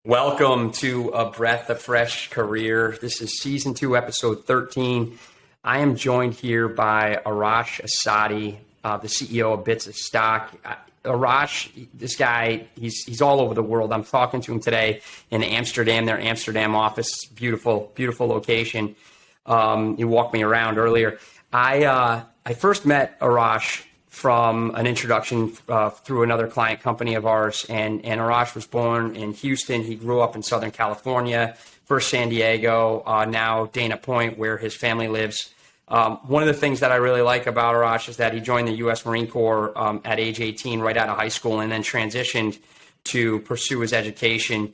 Welcome to A Breath of Fresh Career. This is season 2, episode 13. I am joined here by Arash Asady, the CEO of Bits of Stock. Arash, this guy, he's all over the world. I'm talking to him today in Amsterdam, their Amsterdam office. Beautiful, beautiful location. He walked me around earlier. I first met Arash from an introduction through another client company of ours. And Arash was born in Houston. He grew up in Southern California, first San Diego, now Dana Point, where his family lives. One of the things that I really like about Arash is that he joined the U.S. Marine Corps at age 18, right out of high school, and then transitioned to pursue his education.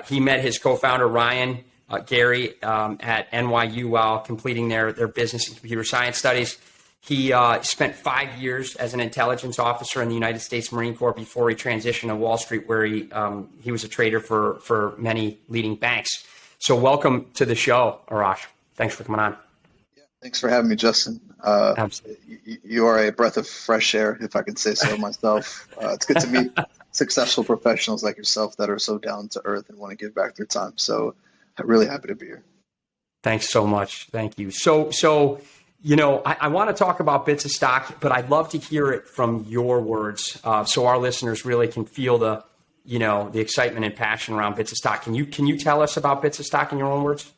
He met his co-founder, Ryan Gary, at NYU while completing their business and computer science studies. He spent 5 years as an intelligence officer in the United States Marine Corps before he transitioned to Wall Street, where he was a trader for many leading banks. So welcome to the show, Arash. Thanks for coming on. Yeah, thanks for having me, Justin. Absolutely. You are a breath of fresh air, if I can say so myself. It's good to meet successful professionals like yourself that are so down to earth and want to give back their time. So I'm really happy to be here. Thanks so much. Thank you. So. I want to talk about Bits of Stock, but I'd love to hear it from your words, so our listeners really can feel the excitement and passion around Bits of Stock. Can you tell us about Bits of Stock in your own words?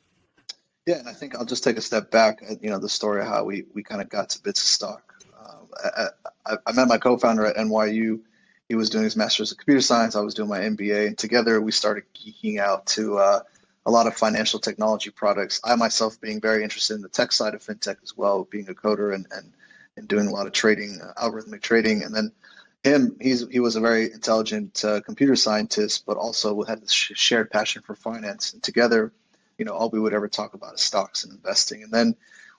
Yeah, and I think I'll just take a step back. The story of how we kind of got to Bits of Stock. I met my co-founder at NYU. He was doing his master's in computer science. I was doing my MBA, and together we started geeking out to a lot of financial technology products. I myself being very interested in the tech side of fintech as well, being a coder and doing a lot of trading, algorithmic trading. And then he was a very intelligent computer scientist, but also had this shared passion for finance. And together, all we would ever talk about is stocks and investing. And then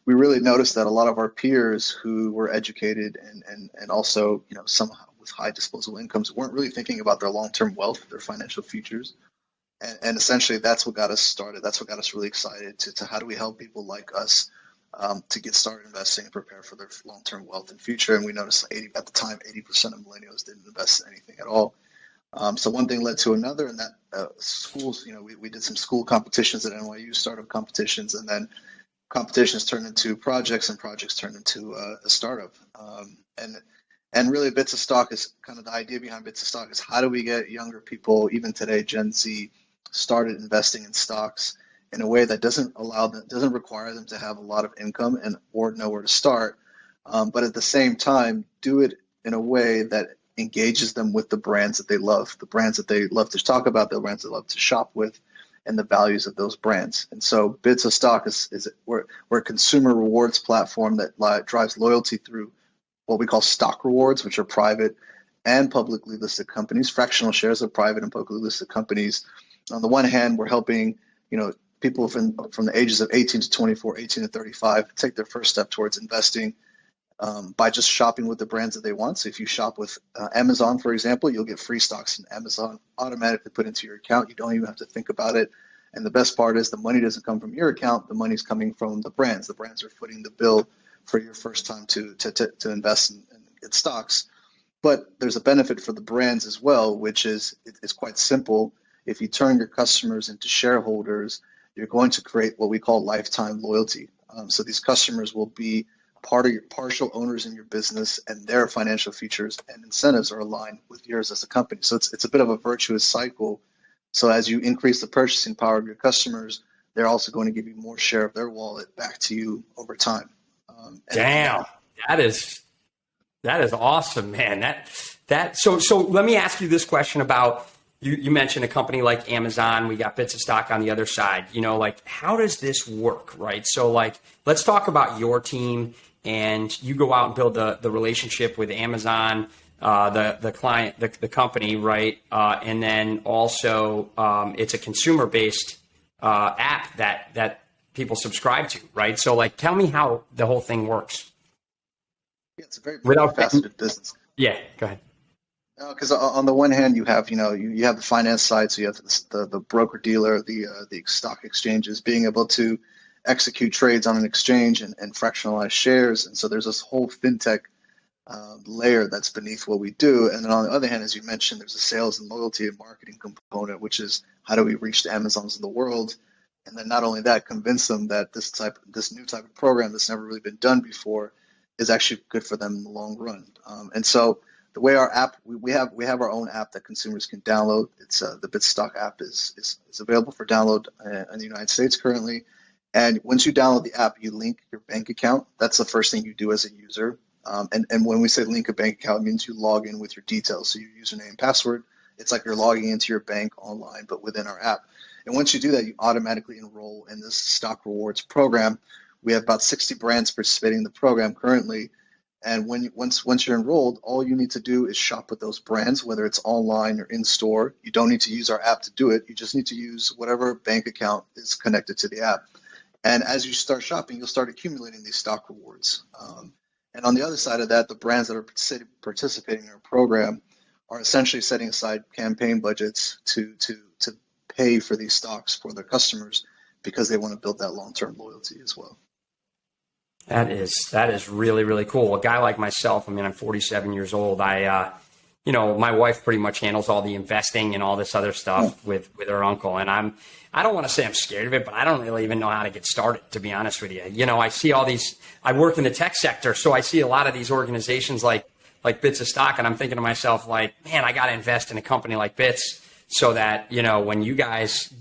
we really noticed that a lot of our peers who were educated and also, somehow with high disposable incomes weren't really thinking about their long-term wealth, their financial futures. And essentially, that's what got us started. That's what got us really excited to how do we help people like us to get started investing and prepare for their long-term wealth and future. And we noticed at the time, 80% of millennials didn't invest in anything at all. So one thing led to another, and that schools, we did some school competitions at NYU, startup competitions, and then competitions turned into projects, and projects turned into a startup. And really, Bits of Stock is kind of the idea behind Bits of Stock is how do we get younger people, even today, Gen Z, started investing in stocks in a way that doesn't require them to have a lot of income or know where to start, but at the same time do it in a way that engages them with the brands that they love to talk about, the brands they love to shop with, and the values of those brands. And so Bits of Stock we're a consumer rewards platform that drives loyalty through what we call stock rewards, which are private and publicly listed companies. Fractional shares of private and publicly listed companies. On the one hand, we're helping, people from the ages of 18 to 24, 18 to 35 take their first step towards investing by just shopping with the brands that they want. So if you shop with Amazon, for example, you'll get free stocks in Amazon automatically put into your account. You don't even have to think about it. And the best part is the money doesn't come from your account. The money's coming from the brands. The brands are footing the bill for your first time to invest in stocks. But there's a benefit for the brands as well, which is it's quite simple. If you turn your customers into shareholders, you're going to create what we call lifetime loyalty. So these customers will be part of your partial owners in your business, and their financial features and incentives are aligned with yours as a company. So it's a bit of a virtuous cycle. So as you increase the purchasing power of your customers, they're also going to give you more share of their wallet back to you over time. Damn, that is awesome, man. So let me ask you this question about. You mentioned a company like Amazon. We got Bits of Stock on the other side. How does this work, right? So, let's talk about your team, and you go out and build the relationship with Amazon, the client, the company, right? And then also, it's a consumer-based app that people subscribe to, right? So, tell me how the whole thing works. Yeah, it's a very faceted business. Yeah, go ahead. Because on the one hand, you have you have the finance side, so you have the broker dealer, the stock exchanges being able to execute trades on an exchange and fractionalize shares, and so there's this whole fintech layer that's beneath what we do. And then on the other hand, as you mentioned, there's a sales and loyalty and marketing component, which is How do we reach the Amazons of the world? And then not only that, convince them that this new type of program that's never really been done before is actually good for them in the long run. And so the way our app, we have our own app that consumers can download. It's the Bitstock app is available for download in the United States currently. And once you download the app, you link your bank account. That's the first thing you do as a user. And when we say link a bank account, it means you log in with your details. So your username and password, it's like you're logging into your bank online, but within our app. And once you do that, you automatically enroll in this stock rewards program. We have about 60 brands participating in the program currently. And once you're enrolled, all you need to do is shop with those brands, whether it's online or in store. You don't need to use our app to do it. You just need to use whatever bank account is connected to the app. And as you start shopping, you'll start accumulating these stock rewards. And on the other side of that, the brands that are participating in our program are essentially setting aside campaign budgets to pay for these stocks for their customers because they want to build that long-term loyalty as well. That is really, really cool. A guy like myself, I mean, I'm 47 years old. My wife pretty much handles all the investing and all this other stuff with her uncle. And I don't want to say I'm scared of it, but I don't really even know how to get started, to be honest with you. I see all these, I work in the tech sector, so I see a lot of these organizations like Bits of Stock, and I'm thinking to myself, like, man, I got to invest in a company like Bits so that, when you guys,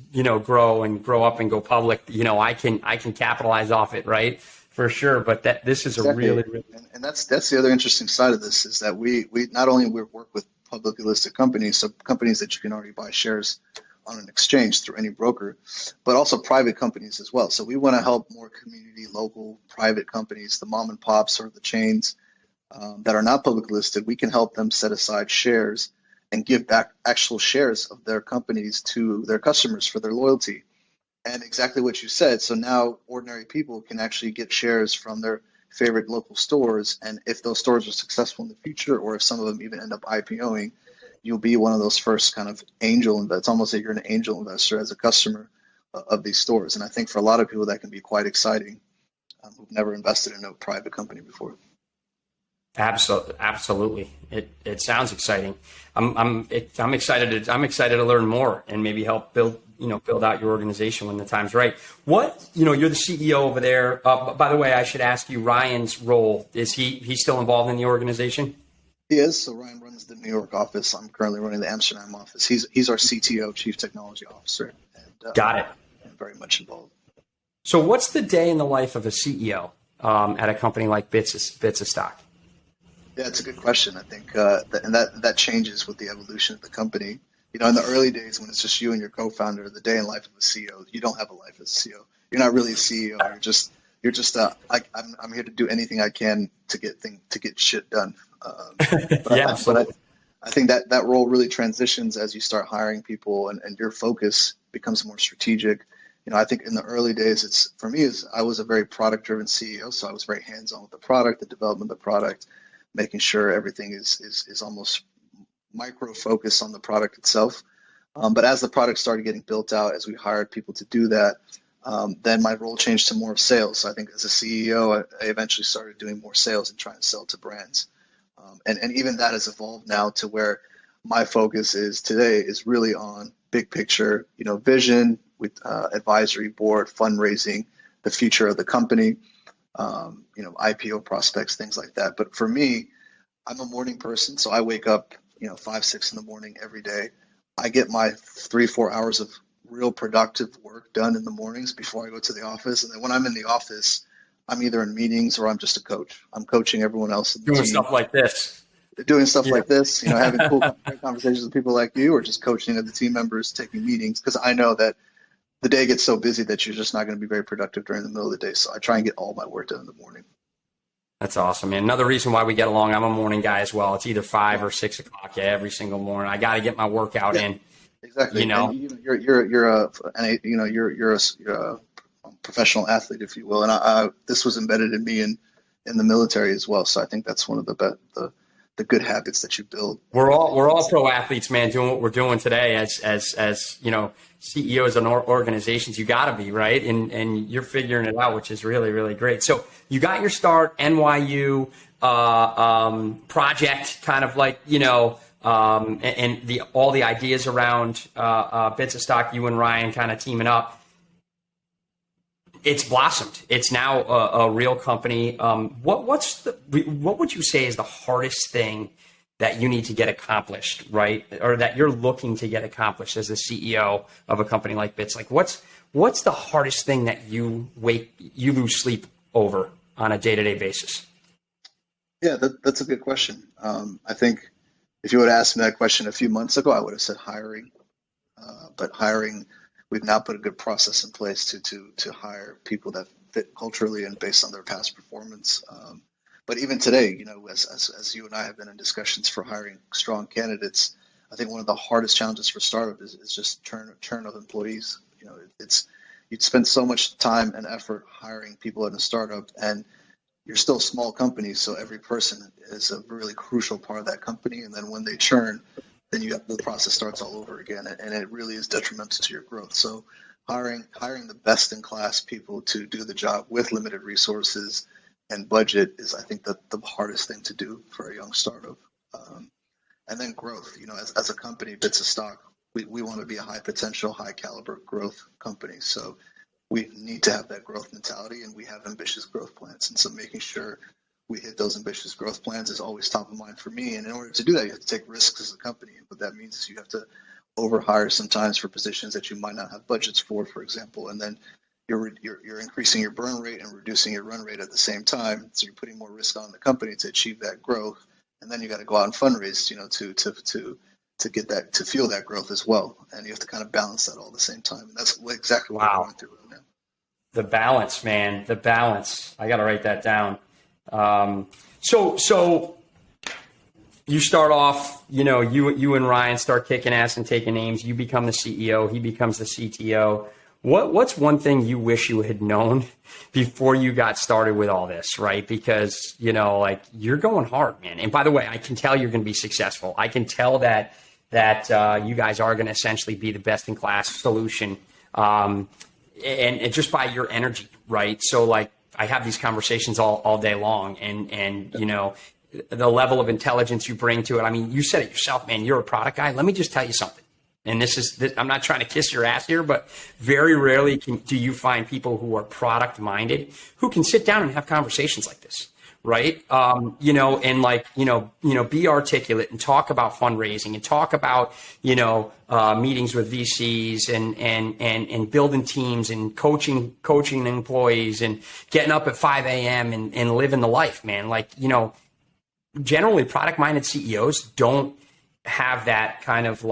grow up and go public, I can capitalize off it, right? For sure. But this is exactly. a really and that's the other interesting side of this is that we not only work with publicly listed companies, so companies that you can already buy shares on an exchange through any broker, but also private companies as well. So we want to help more community, local, private companies, the mom and pops or the chains that are not publicly listed. We can help them set aside shares and give back actual shares of their companies to their customers for their loyalty. And exactly what you said. So now ordinary people can actually get shares from their favorite local stores. And if those stores are successful in the future, or if some of them even end up IPOing, you'll be one of those first kind of angel investors. It's almost like you're an angel investor as a customer of these stores. And I think for a lot of people that can be quite exciting who've never invested in a private company before. Absolutely. It sounds exciting. I'm excited to learn more and maybe help build out your organization when the time's right. You're the CEO over there. By the way, I should ask you Ryan's role. Is he still involved in the organization? He is. So Ryan runs the New York office. I'm currently running the Amsterdam office. He's our CTO, Chief Technology Officer. And, got it. And very much involved. So what's the day in the life of a CEO at a company like Bits of Stock? Yeah, it's a good question. I think that changes with the evolution of the company. In the early days when it's just you and your co-founder, the day in life of a CEO, you don't have a life as a CEO. You're not really a CEO. You're just I'm here to do anything I can to get shit done. But I think that role really transitions as you start hiring people and your focus becomes more strategic. I think in the early days, I was a very product-driven CEO, so I was very hands-on with the product, the development of the product, making sure everything is almost micro focus on the product itself. But as the product started getting built out, as we hired people to do that, then my role changed to more of sales. So I think as a CEO, I eventually started doing more sales and trying to sell to brands. And even that has evolved now to where my focus today is really on big picture, vision with advisory board, fundraising, the future of the company, IPO prospects, things like that. But for me, I'm a morning person. So I wake up, 5, 6 in the morning every day. I get my 3-4 hours of real productive work done in the mornings before I go to the office. And then when I'm in the office, I'm either in meetings or I'm just a coach. I'm coaching everyone else in the doing team. Stuff like this. Doing stuff like this, having cool conversations with people like you, or just coaching the team members, taking meetings, because I know that the day gets so busy that you're just not going to be very productive during the middle of the day. So I try and get all my work done in the morning. That's awesome, man. Another reason why we get along, I'm a morning guy as well. It's either 5 or 6 o'clock every single morning. I got to get my workout in. Exactly. And you're a professional athlete, if you will, and this was embedded in me in the military as well. So I think that's one of the good habits that you build. We're all pro athletes, man, doing what we're doing today as CEOs and organizations. You got to be, right? And you're figuring it out, which is really, really great. So you got your start NYU project, kind of like, and all the ideas around Bits of Stock, you and Ryan kind of teaming up, it's blossomed. It's now a real company. What would you say is the hardest thing that you need to get accomplished, right? Or that you're looking to get accomplished as the CEO of a company like Bits? Like what's the hardest thing that you lose sleep over on a day-to-day basis? Yeah, that's a good question. I think if you would have asked me that question a few months ago, I would have said hiring. But hiring, we've now put a good process in place to hire people that fit culturally and based on their past performance. But even today, as you and I have been in discussions for hiring strong candidates, I think one of the hardest challenges for startup is just churn of employees. You'd spend so much time and effort hiring people in a startup, and you're still a small company, so every person is a really crucial part of that company. And then when they churn, then the process starts all over again, and it really is detrimental to your growth. So hiring the best in class people to do the job with limited resources and budget is, I think, the hardest thing to do for a young startup. And then growth. As a company, Bits of Stock, we want to be a high potential, high caliber growth company. So we need to have that growth mentality, and we have ambitious growth plans. And so making sure we hit those ambitious growth plans is always top of mind for me. And in order to do that, you have to take risks as a company. And what that means is you have to overhire sometimes for positions that you might not have budgets for example. And then you're increasing your burn rate and reducing your run rate at the same time. So you're putting more risk on the company to achieve that growth. And then you got to go out and fundraise, to get that, to fuel that growth as well. And you have to kind of balance that all at the same time. And that's exactly what we're going through right now. The balance, man, the balance. I got to write that down. So you start off, you and Ryan start kicking ass and taking names. You become the CEO. He becomes the CTO. What's one thing you wish you had known before you got started with all this, right? Because, you're going hard, man. And by the way, I can tell you're going to be successful. I can tell that you guys are going to essentially be the best in class solution. And just by your energy, right? So I have these conversations all day long, and the level of intelligence you bring to it. I mean, you said it yourself, man, you're a product guy. Let me just tell you something. And I'm not trying to kiss your ass here, but very rarely do you find people who are product minded who can sit down and have conversations like this, right? Be articulate and talk about fundraising and talk about, meetings with VCs and building teams and coaching employees and getting up at 5 a.m. and living the life, man. Generally product minded CEOs don't have that kind of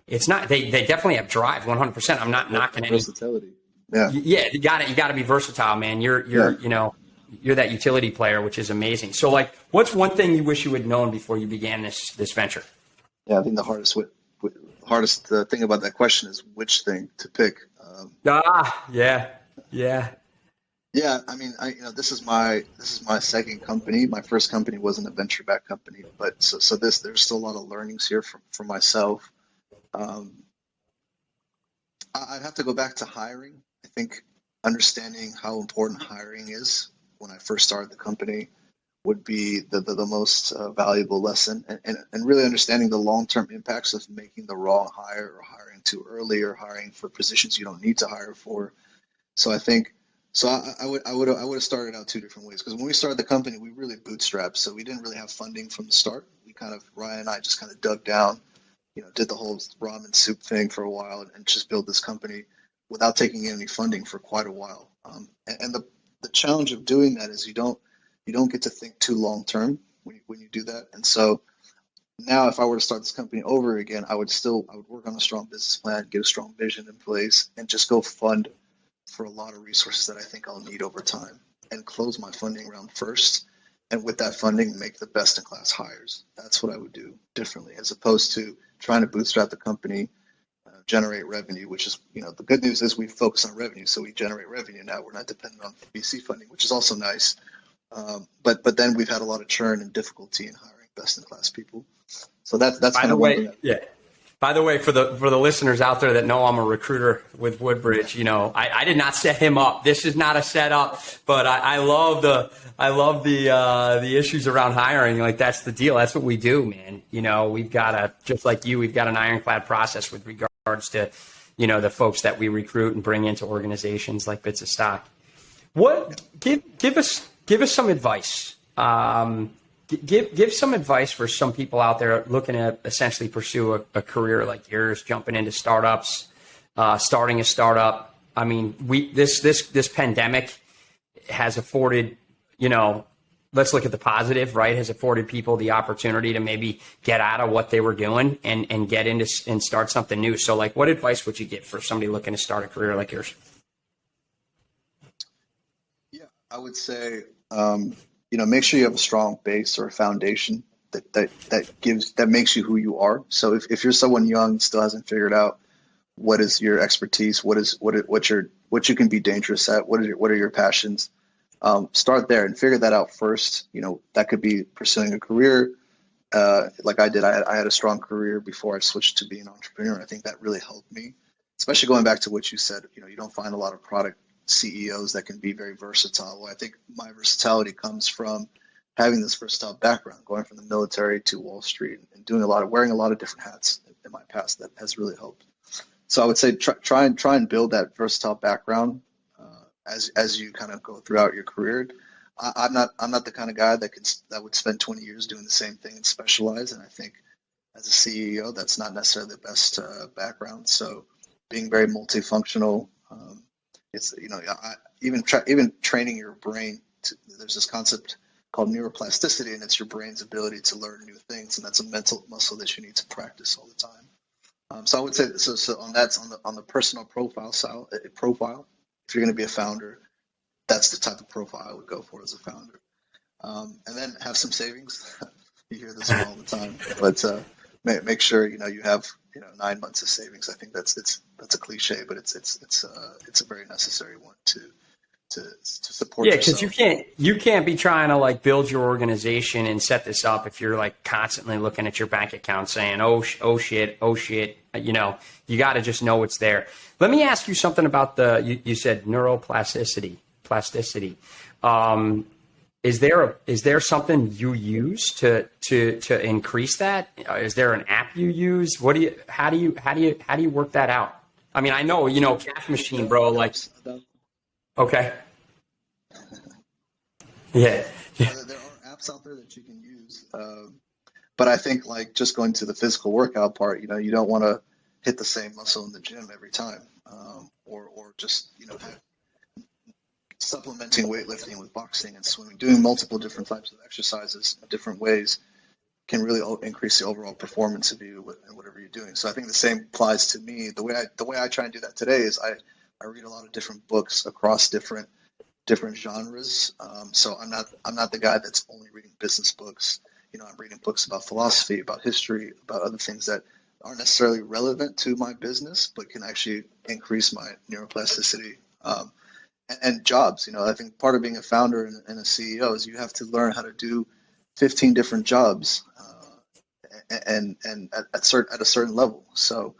it's not, they definitely have drive 100%. I'm not knocking any versatility. Yeah. You got to be versatile, man. You're that utility player, which is amazing. So what's one thing you wish you had known before you began this venture? Yeah. I think the hardest thing about that question is which thing to pick. Yeah. Yeah, I mean, this is my second company. My first company wasn't a venture-backed company, but so there's still a lot of learnings here for myself. I'd have to go back to hiring. I think understanding how important hiring is when I first started the company would be the most valuable lesson, and really understanding the long-term impacts of making the wrong hire or hiring too early or hiring for positions you don't need to hire for. So I think. So I would have started out two different ways, because when we started the company, we really bootstrapped. So we didn't really have funding from the start. Ryan and I just kind of dug down, did the whole ramen soup thing for a while and just built this company without taking any funding for quite a while. And the challenge of doing that is you don't get to think too long term when you do that. And so now if I were to start this company over again, I would work on a strong business plan, get a strong vision in place, and just go fund for a lot of resources that I think I'll need over time, and close my funding round first. And with that funding, make the best in class hires. That's what I would do differently, as opposed to trying to bootstrap the company, generate revenue, which is, the good news is we focus on revenue. So we generate revenue now. We're not dependent on VC funding, which is also nice. But then we've had a lot of churn and difficulty in hiring best in class people. So that's kind of one thing. Yeah. By the way, for the listeners out there that know I'm a recruiter with Woodbridge, I did not set him up. This is not a setup, but I love the issues around hiring. Like, that's the deal. That's what we do, man. We've got just like you, we've got an ironclad process with regards to, the folks that we recruit and bring into organizations like Bits of Stock. Give us some advice. Give some advice for some people out there looking to essentially pursue a career like yours, jumping into startups, starting a startup. I mean, this pandemic has afforded, let's look at the positive, right? Has afforded people the opportunity to maybe get out of what they were doing and get into and start something new. So, like, what advice would you give for somebody looking to start a career like yours? Yeah, I would say, make sure you have a strong base or a foundation that makes you who you are. So if you're someone young, still hasn't figured out what is your expertise, what you can be dangerous at, what are your passions, start there and figure that out first. That could be pursuing a career, like I did. I had a strong career before I switched to being an entrepreneur. I think that really helped me, especially going back to what you said. You don't find a lot of product CEOs that can be very versatile. Well, I think my versatility comes from having this versatile background, going from the military to Wall Street and wearing a lot of different hats in my past. That has really helped. So I would say try and build that versatile background as you kind of go throughout your career. I'm not the kind of guy that would spend 20 years doing the same thing and specialize. And I think as a CEO, that's not necessarily the best background. So being very multifunctional. It's even training your brain. There's this concept called neuroplasticity, and it's your brain's ability to learn new things, and that's a mental muscle that you need to practice all the time. So I would say so on the personal profile. If you're going to be a founder, that's the type of profile I would go for as a founder, and then have some savings. You hear this all the time, but make sure you have 9 months of savings. I think that's a cliche, but it's a very necessary one to support. Yeah, because you can't be trying to like build your organization and set this up if you're like constantly looking at your bank account saying oh shit. You got to just know it's there. Let me ask you something about you said neuroplasticity. Is there something you use to increase that? Is there an app you use? How do you work that out? I mean, I know, cash machine, bro, like, okay. Yeah. There are apps out there that you can use. But I think like just going to the physical workout part, you don't want to hit the same muscle in the gym every time. Or just, supplementing weightlifting with boxing and swimming, doing multiple different types of exercises in different ways can really increase the overall performance of you in whatever you're doing. So I think the same applies to me. The way I try and do that today is I read a lot of different books across different genres. So I'm not the guy that's only reading business books. I'm reading books about philosophy, about history, about other things that aren't necessarily relevant to my business, but can actually increase my neuroplasticity. And jobs, I think part of being a founder and a CEO is you have to learn how to do 15 different jobs, and at a certain level. So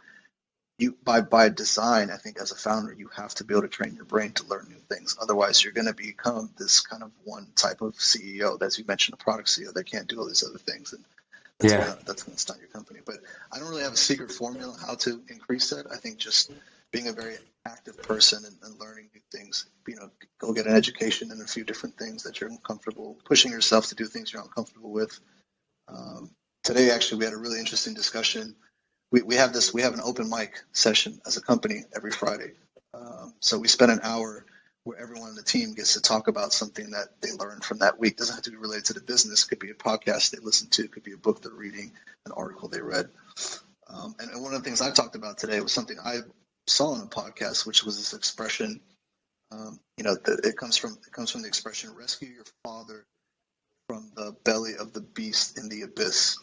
you by design, I think as a founder, you have to be able to train your brain to learn new things. Otherwise, you're going to become this kind of one type of CEO, as you mentioned, a product CEO that can't do all these other things, and that's going to stunt your company. But I don't really have a secret formula how to increase that. I think just being a very active person and learning new things, go get an education in a few different things that you're uncomfortable, pushing yourself to do things you're uncomfortable with. Today, actually, we had a really interesting discussion. We have an open mic session as a company every Friday. So we spend an hour where everyone on the team gets to talk about something that they learned from that week. It doesn't have to be related to the business. It could be a podcast they listened to. It could be a book they're reading, an article they read. And one of the things I talked about today was something I saw on a podcast, which was this expression. It comes from the expression "rescue your father from the belly of the beast in the abyss,"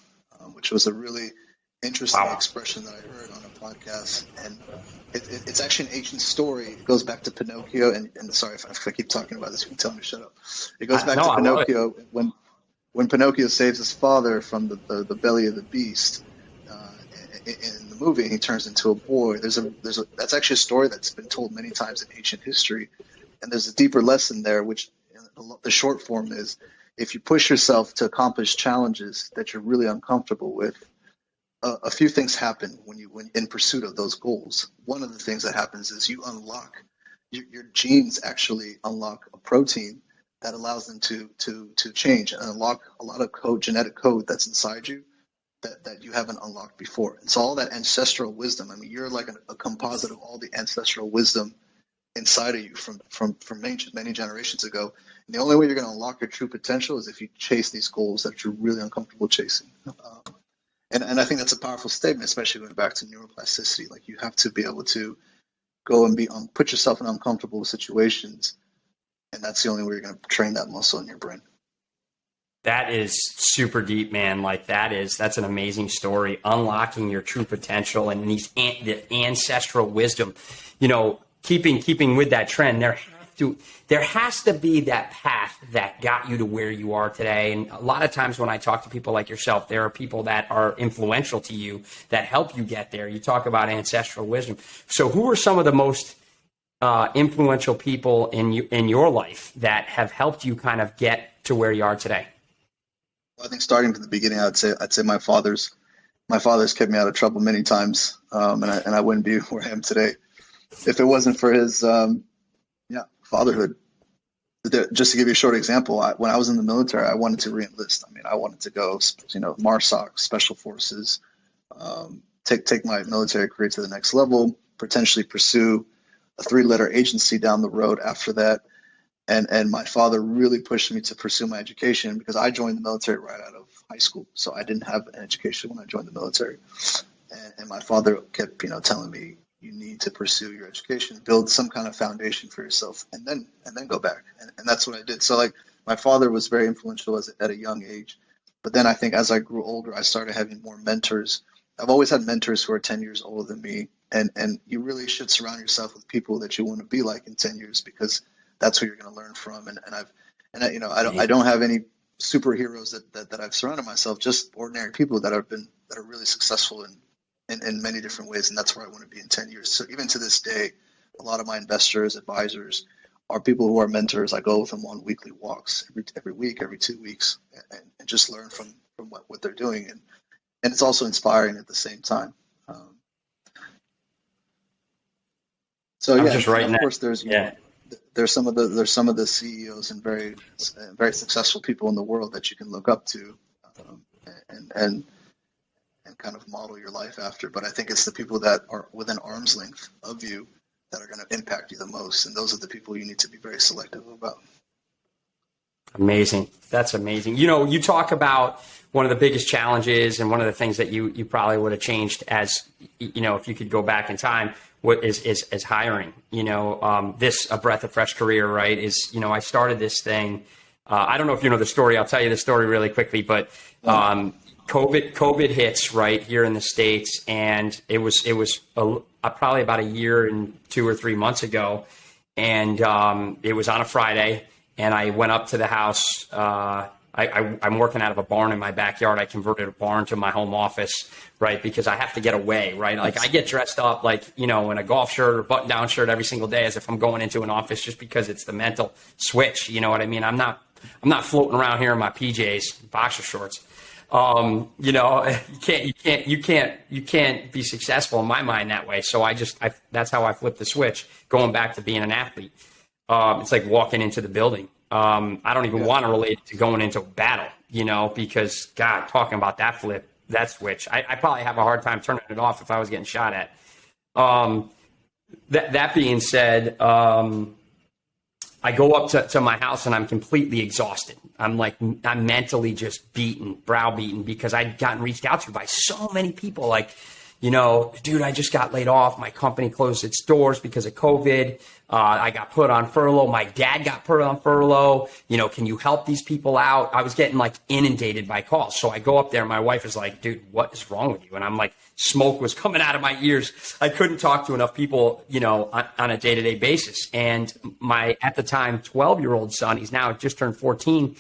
which was a really interesting expression that I heard on a podcast. And it's actually an ancient story. It goes back to Pinocchio. And sorry if I keep talking about this, you can tell me to shut up. It goes back to Pinocchio when Pinocchio saves his father from the belly of the beast. in the movie, and he turns into a boy. That's actually a story that's been told many times in ancient history, and there's a deeper lesson there, which the short form is, if you push yourself to accomplish challenges that you're really uncomfortable with, a few things happen when in pursuit of those goals. One of the things that happens is you unlock your genes actually unlock a protein that allows them to change and unlock a lot of genetic code that's inside you that you haven't unlocked before. And so all that ancestral wisdom, I mean, you're like a composite of all the ancestral wisdom inside of you from many generations ago. And the only way you're going to unlock your true potential is if you chase these goals that you're really uncomfortable chasing. And I think that's a powerful statement, especially going back to neuroplasticity. Like, you have to be able to go and put yourself in uncomfortable situations, and that's the only way you're going to train that muscle in your brain. That is super deep, man. Like, that's an amazing story. Unlocking your true potential and the ancestral wisdom. You know, keeping with that trend, there has to be that path that got you to where you are today. And a lot of times when I talk to people like yourself, there are people that are influential to you that help you get there. You talk about ancestral wisdom. So who are some of the most influential people in your life that have helped you kind of get to where you are today? I think starting from the beginning, I'd say my father's kept me out of trouble many times, and I wouldn't be where I am today if it wasn't for his fatherhood. Just to give you a short example, when I was in the military, I wanted to re-enlist. I mean, I wanted to go, MARSOC, Special Forces, take my military career to the next level, potentially pursue a 3-letter agency down the road after that. And my father really pushed me to pursue my education, because I joined the military right out of high school. So I didn't have an education when I joined the military. And my father kept, telling me, you need to pursue your education, build some kind of foundation for yourself, and then go back. And that's what I did. So, like, my father was very influential at a young age. But then I think as I grew older, I started having more mentors. I've always had mentors who are 10 years older than me. And you really should surround yourself with people that you want to be like in 10 years, because that's who you're going to learn from. I don't have any superheroes that I've surrounded myself, just ordinary people that are really successful in many different ways. And that's where I want to be in 10 years. So even to this day, a lot of my investors, advisors are people who are mentors. I go with them on weekly walks every week, every 2 weeks, and just learn from what they're doing. And it's also inspiring at the same time. Of course, there's some of the CEOs and very successful people in the world that you can look up to, and kind of model your life after. But I think it's the people that are within arm's length of you that are going to impact you the most, and those are the people you need to be very selective about. Amazing. That's amazing. You talk about one of the biggest challenges, and one of the things that you probably would have changed, as if you could go back in time, what is hiring. This A Breath of Fresh Career, right, is, I started this thing. I don't know if you know the story. I'll tell you the story really quickly, but COVID hits right here in the States, and it was probably about a year and 2 or 3 months ago, and it was on a Friday, and I went up to the house. I'm working out of a barn in my backyard. I converted a barn to my home office, right? Because I have to get away, right? Like, I get dressed up like, in a golf shirt or button down shirt every single day, as if I'm going into an office, just because it's the mental switch. You know what I mean? I'm not floating around here in my PJs, boxer shorts. You can't be successful in my mind that way. So that's how I flipped the switch, going back to being an athlete. It's like walking into the building. I don't even want to relate it to going into battle, because, God, talking about that switch, I probably have a hard time turning it off if I was getting shot at. That being said, I go up to my house and I'm completely exhausted. I'm mentally just browbeaten, because I'd gotten reached out to by so many people. Like, dude, I just got laid off. My company closed its doors because of COVID. I got put on furlough. My dad got put on furlough. Can you help these people out? I was getting inundated by calls. So I go up there. My wife is like, dude, what is wrong with you? And I'm like, smoke was coming out of my ears. I couldn't talk to enough people, on a day-to-day basis. And my, at the time, 12-year-old son, he's now just turned 14,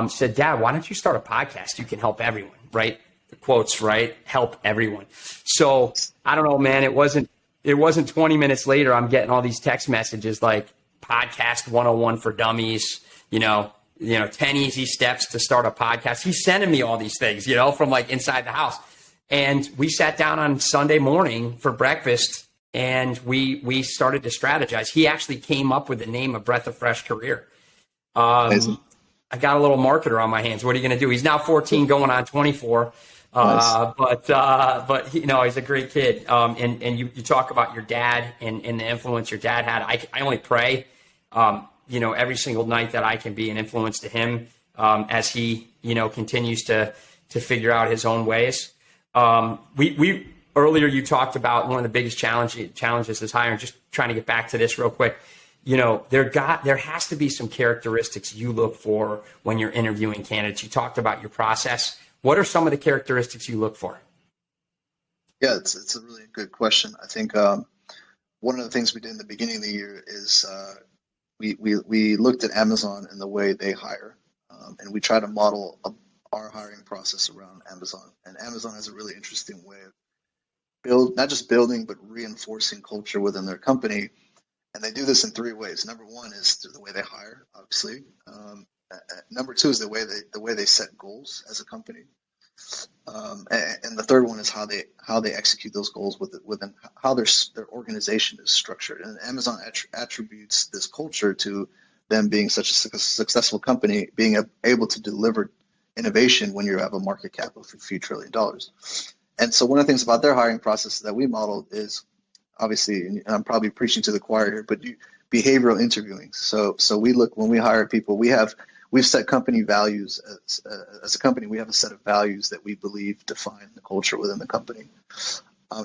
said, Dad, why don't you start a podcast? You can help everyone, right? quotes, right? Help everyone. So I don't know, man. It wasn't 20 minutes later, I'm getting all these text messages like podcast 101 for dummies, 10 easy steps to start a podcast. He's sending me all these things, from like inside the house. And we sat down on Sunday morning for breakfast and we started to strategize. He actually came up with the name of Breath of Fresh Career. I got a little marketer on my hands. What are you going to do? He's now 14 going on 24. Nice. But he's a great kid. And you talk about your dad and the influence your dad had. I only pray, every single night that I can be an influence to him, as he, continues to figure out his own ways. We earlier you talked about one of the biggest challenges is hiring. Just trying to get back to this real quick. There has to be some characteristics you look for when you're interviewing candidates. You talked about your process. What are some of the characteristics you look for? Yeah, it's a really good question. I think one of the things we did in the beginning of the year is we looked at Amazon and the way they hire, and we try to model our hiring process around Amazon. And Amazon has a really interesting way of not just building, but reinforcing culture within their company. And they do this in three ways. Number one is through the way they hire, obviously. Number two is the way they set goals as a company. And the third one is how they execute those goals within how their organization is structured. And Amazon attributes this culture to them being such a successful company, being able to deliver innovation when you have a market cap of a few $1 trillion. And so one of the things about their hiring process that we modeled is, obviously, and I'm probably preaching to the choir here, but behavioral interviewing. So we look, when we hire people, we've set company values as a company. We have a set of values that we believe define the culture within the company.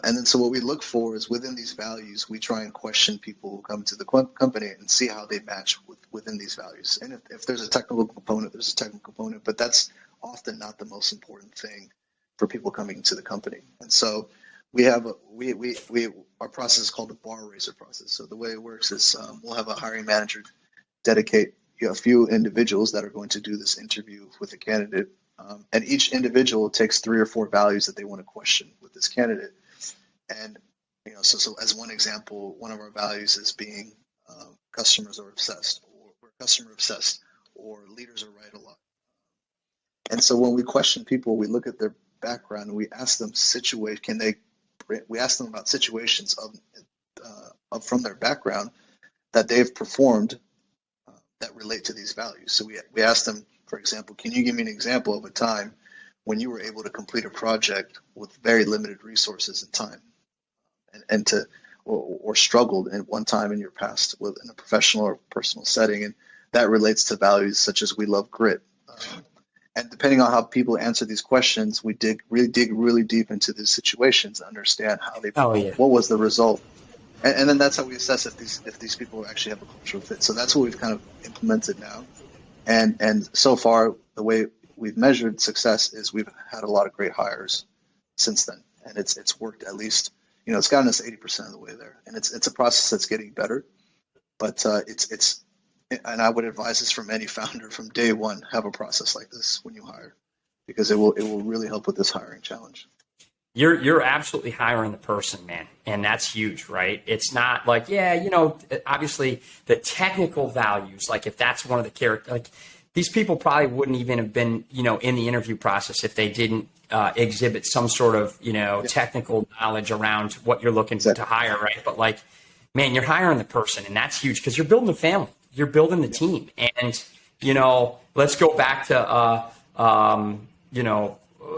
And then so what we look for is within these values, we try and question people who come to the company and see how they match within these values. And if there's a technical component, there's a technical component, but that's often not the most important thing for people coming to the company. And so we have our process is called the bar raiser process. So the way it works is we'll have a hiring manager dedicate a few individuals that are going to do this interview with a candidate, and each individual takes 3 or 4 values that they want to question with this candidate. And so as one example, one of our values is being customers are obsessed, or we're customer obsessed, or leaders are right a lot. And so when we question people, we look at their background and we ask them we ask them about situations of from their background that they've performed that relate to these values. So we ask them, for example, can you give me an example of a time when you were able to complete a project with very limited resources and time, or struggled at one time in your past in a professional or personal setting, and that relates to values such as we love grit. And depending on how people answer these questions, we dig really deep into these situations to understand how they what was the result. And then that's how we assess if these people actually have a cultural fit. So that's what we've kind of implemented now. And so far, the way we've measured success is we've had a lot of great hires since then. And it's worked at least, it's gotten us 80% of the way there. And it's a process that's getting better. But and I would advise this from any founder from day one, have a process like this when you hire, because it will really help with this hiring challenge. You're absolutely hiring the person, man. And that's huge, right? It's not like, obviously the technical values, like if that's one of the characters, like these people probably wouldn't even have been, in the interview process if they didn't exhibit some sort of, technical knowledge around what you're looking to hire, right? But like, man, you're hiring the person, and that's huge because you're building a family. You're building the team. And, let's go back to,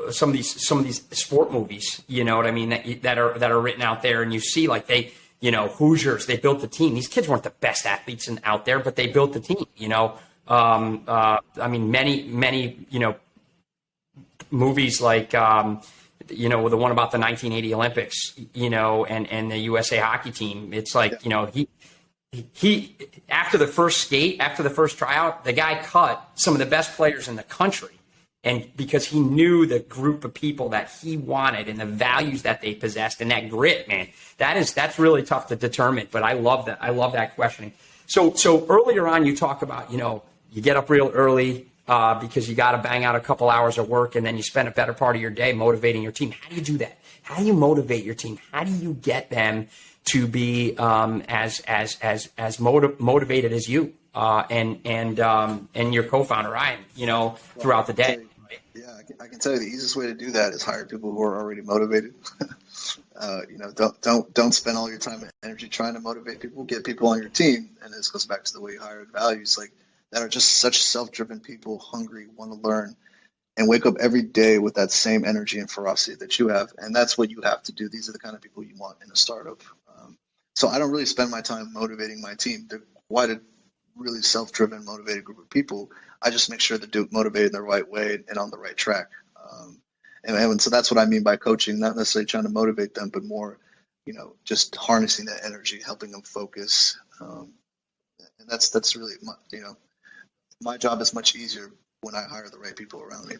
some of these sport movies, you know what I mean, that are written out there, and you see like they, Hoosiers, they built the team. These kids weren't the best athletes out there, but they built the team, I mean, many, movies like, the one about the 1980 Olympics, and the USA hockey team. It's like, he after the first tryout, the guy cut some of the best players in the country. And because he knew the group of people that he wanted and the values that they possessed and that grit, man, that's really tough to determine. But I love that. I love that questioning. So earlier on, you talk about, you get up real early. because you got to bang out a couple hours of work and then you spend a better part of your day motivating your team. How do you do that? How do you motivate your team? How do you get them to be as motivated as you and your co-founder Ryan, throughout the day? Yeah, I can tell you the easiest way to do that is hire people who are already motivated. Don't spend all your time and energy trying to motivate people. Get people on your team, and this goes back to the way you hire values, like that are just such self-driven people, hungry, want to learn, and wake up every day with that same energy and ferocity that you have. And that's what you have to do. These are the kind of people you want in a startup. So I don't really spend my time motivating my team. They're quite a really self-driven, motivated group of people. I just make sure they're motivated in the right way and on the right track. And so that's what I mean by coaching, not necessarily trying to motivate them, but more, just harnessing that energy, helping them focus. And that's really, my job is much easier when I hire the right people around me.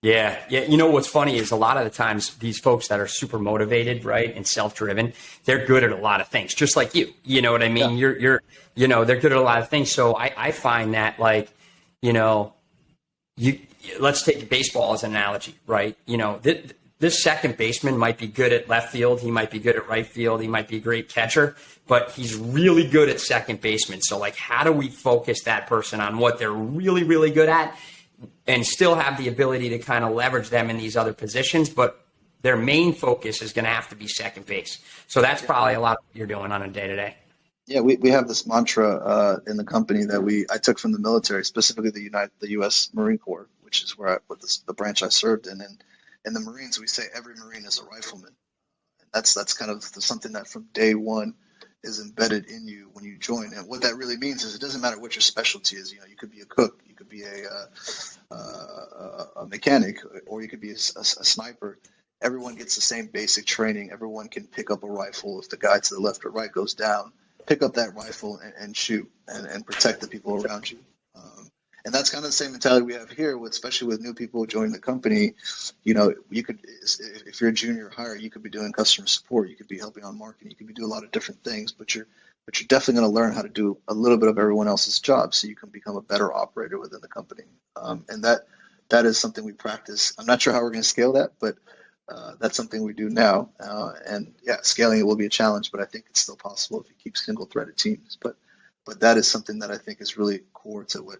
Yeah. What's funny is a lot of the times these folks that are super motivated, right, and self-driven, they're good at a lot of things, just like you. You know what I mean? Yeah. They're good at a lot of things. So I find that, like, let's take baseball as an analogy, right? This second baseman might be good at left field. He might be good at right field. He might be a great catcher, but he's really good at second baseman. So, like, how do we focus that person on what they're really, really good at and still have the ability to kind of leverage them in these other positions, but their main focus is going to have to be second base. So that's probably a lot of what you're doing on a day-to-day. Yeah, we have this mantra in the company that I took from the military, specifically the U.S. Marine Corps, which is the branch I served in. And in the Marines, we say every Marine is a rifleman. And that's kind of something that from day one is embedded in you when you join. And what that really means is it doesn't matter what your specialty is. You could be a cook, you could be a mechanic, or you could be a sniper. Everyone gets the same basic training. Everyone can pick up a rifle if the guy to the left or right goes down. Pick up that rifle and shoot and protect the people around you. And that's kind of the same mentality we have here, especially with new people joining the company. You could, if you're a junior hire, you could be doing customer support. You could be helping on marketing. You could be doing a lot of different things, but you're definitely going to learn how to do a little bit of everyone else's job so you can become a better operator within the company. And that is something we practice. I'm not sure how we're going to scale that, but that's something we do now. And yeah, scaling it will be a challenge, but I think it's still possible if you keep single-threaded teams. But that is something that I think is really core to what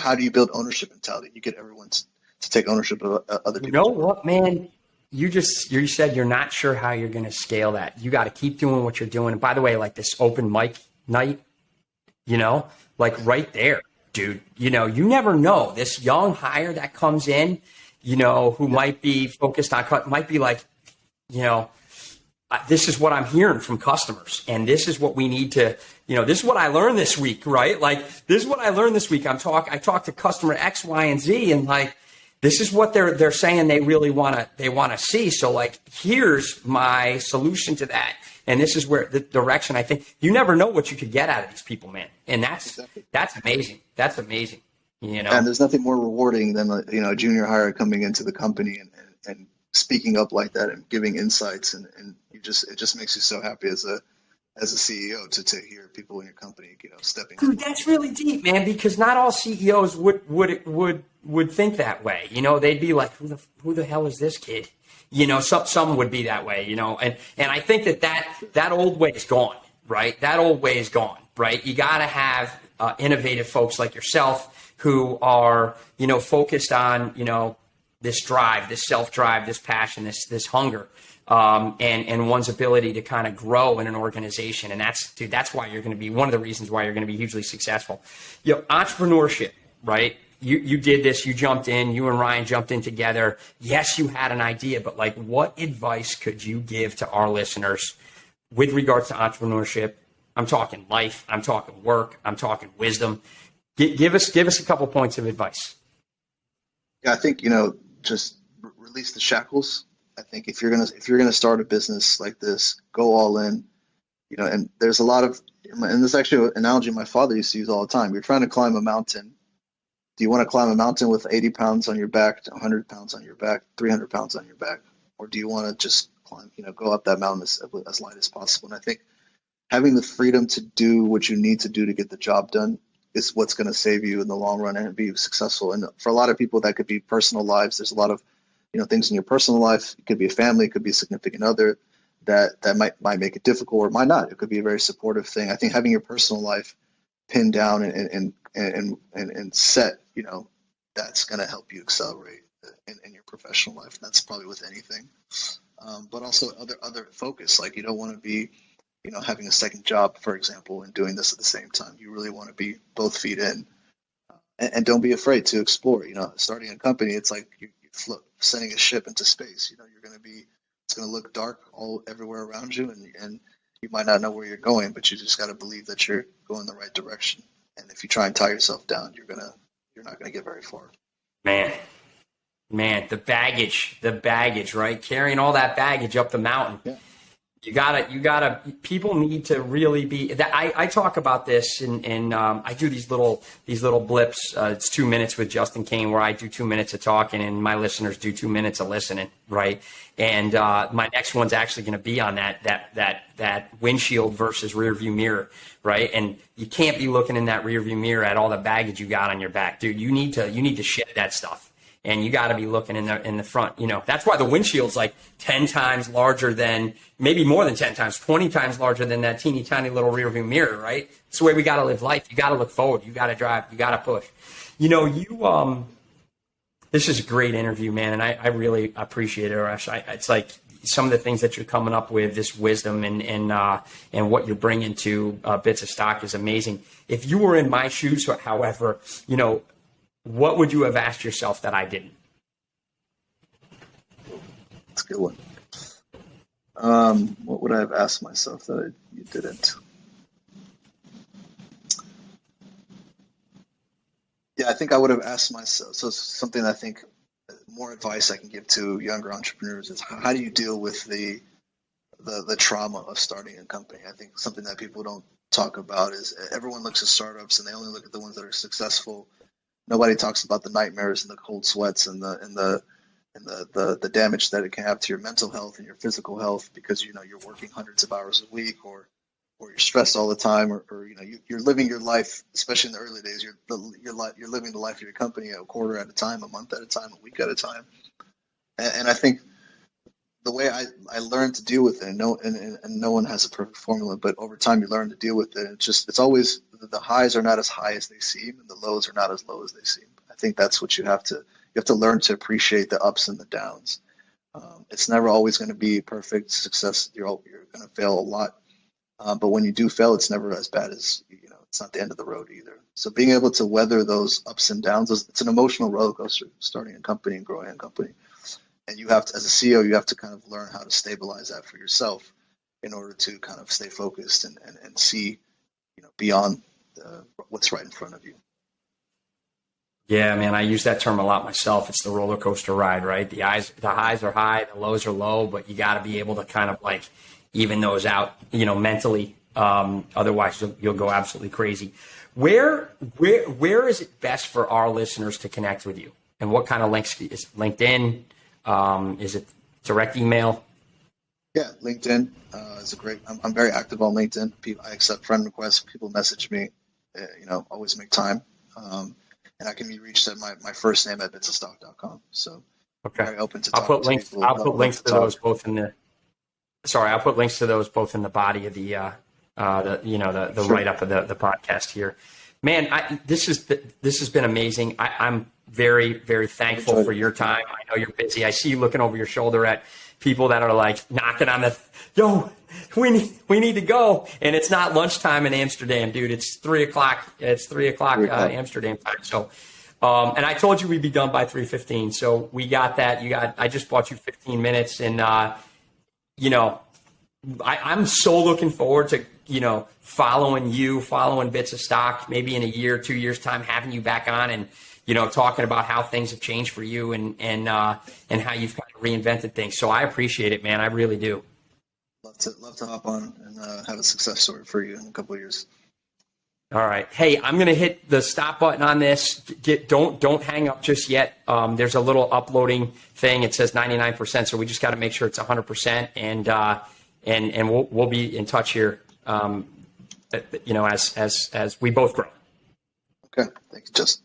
how do you build ownership mentality? You get everyone to take ownership of other people. You know what, man? You said you're not sure how you're going to scale that. You got to keep doing what you're doing. And by the way, like this open mic night, like right there, dude, you never know. This young hire that comes in, who might be focused on, might be like, this is what I'm hearing from customers, and this is what we need to, this is what I learned this week, right? Like, this is what I learned this week. I talked to customer X, Y, and Z, and like, this is what they're saying they really want to see. So like, here's my solution to that, and this is where the direction I think. You never know what you could get out of these people, man, and that's amazing. That's amazing. And there's nothing more rewarding than a junior hire coming into the company and speaking up like that and giving insights, and it just makes you so happy as a CEO to hear people in your company stepping. Dude, that's really deep, man, because not all CEOs would think that way. They'd be like, who the hell is this kid? Some would be that way. And I think that old way is gone, right? That old way is gone, right? You got to have innovative folks like yourself who are, focused on, this drive, this self-drive, this passion, this hunger, and one's ability to kind of grow in an organization. And that's why you're going to be one of the reasons why you're going to be hugely successful. Entrepreneurship, right? You did this, you jumped in, you and Ryan jumped in together. Yes, you had an idea, but like, what advice could you give to our listeners with regards to entrepreneurship? I'm talking life, I'm talking work, I'm talking wisdom. Give us a couple points of advice. Yeah, I think, just release the shackles. I think if you're gonna start a business like this, go all in. And there's a lot of, and this is actually an analogy my father used to use all the time. You're trying to climb a mountain. Do you want to climb a mountain with 80 pounds on your back, 100 pounds on your back, 300 pounds on your back? Or do you want to just climb, go up that mountain as light as possible? And I think having the freedom to do what you need to do to get the job done is what's going to save you in the long run and be successful. And for a lot of people, that could be personal lives. There's a lot of, things in your personal life. It could be a family, it could be a significant other that might make it difficult or might not. It could be a very supportive thing. I think having your personal life pinned down and set, that's going to help you accelerate in your professional life. That's probably with anything. But also other focus, like you don't want to be, having a second job, for example, and doing this at the same time. You really want to be both feet in, and don't be afraid to explore. Starting a company, it's like you sending a ship into space. It's going to look dark everywhere around you, and you might not know where you're going, but you just got to believe that you're going the right direction. And if you try and tie yourself down, you're not going to get very far. Man, the baggage, right? Carrying all that baggage up the mountain. Yeah. You gotta, people need to really be that. I talk about this and I do these little blips. It's 2 minutes with Justin Kane where I do 2 minutes of talking and my listeners do 2 minutes of listening. Right. And, my next one's actually going to be on that windshield versus rear view mirror. Right. And you can't be looking in that rear view mirror at all the baggage you got on your back, dude. You need to shed that stuff. And you got to be looking in the front. That's why the windshield's like 10 times larger than, maybe more than 10 times, 20 times larger than that teeny tiny little rearview mirror, right? It's the way we got to live life. You got to look forward. You got to drive. You got to push. This is a great interview, man, and I really appreciate it, Arash. It's like some of the things that you're coming up with, this wisdom and what you're bringing to Bits of Stock is amazing. If you were in my shoes, however, what would you have asked yourself that I didn't? That's a good one. What would I have asked myself that you didn't? Yeah, I think I would have asked myself. So something I think more advice I can give to younger entrepreneurs is how do you deal with the trauma of starting a company? I think something that people don't talk about is everyone looks at startups and they only look at the ones that are successful. Nobody talks about the nightmares and the cold sweats and the damage that it can have to your mental health and your physical health because you're working hundreds of hours a week or you're stressed all the time or you're living your life, especially in the early days. You're living the life of your company a quarter at a time, a month at a time, a week at a time. And I think the way I learned to deal with it, and no one has a perfect formula, but over time you learn to deal with it. It's always the highs are not as high as they seem, and the lows are not as low as they seem. I think that's what you have to learn to appreciate the ups and the downs. It's never always going to be perfect success. You're going to fail a lot, but when you do fail, it's never as bad as it's not the end of the road either. So being able to weather those ups and downs, it's an emotional roller coaster. Starting a company and growing a company. And you have to, as a CEO, you have to kind of learn how to stabilize that for yourself in order to kind of stay focused and see, beyond what's right in front of you. Yeah, man, I use that term a lot myself. It's the roller coaster ride, right? The highs are high, the lows are low, but you got to be able to kind of like even those out, mentally. Otherwise, you'll go absolutely crazy. Where is it best for our listeners to connect with you? And what kind of links is LinkedIn? Is it direct email? Yeah, LinkedIn is a great. I'm very active on LinkedIn. I accept friend requests. People message me. Always make time. And I can be reached at my first name at bitsofstock.com. So okay, very open to I'll talking put links. to people. I'll put links to those both in the. Sorry, I'll put links to those both in the body of the sure. Write up of the podcast here. Man, this has been amazing. I'm very, very thankful for your time. I know you're busy. I see you looking over your shoulder at people that are like knocking on we need to go. And it's not lunchtime in Amsterdam, dude. It's 3:00. It's 3:00 Amsterdam time. So, and I told you we'd be done by 3:15. So we got that. I just bought you 15 minutes and, I'm so looking forward to, following Bits of Stock, maybe in a year, 2 years time, having you back on and, talking about how things have changed for you and how you've kind of reinvented things. So I appreciate it, man. I really do. Love to hop on and have a success story for you in a couple of years. All right. Hey, I'm going to hit the stop button on this. Don't hang up just yet. There's a little uploading thing. It says 99%. So we just got to make sure it's 100%. And we'll be in touch here, as we both grow. Okay, thank you, Justin.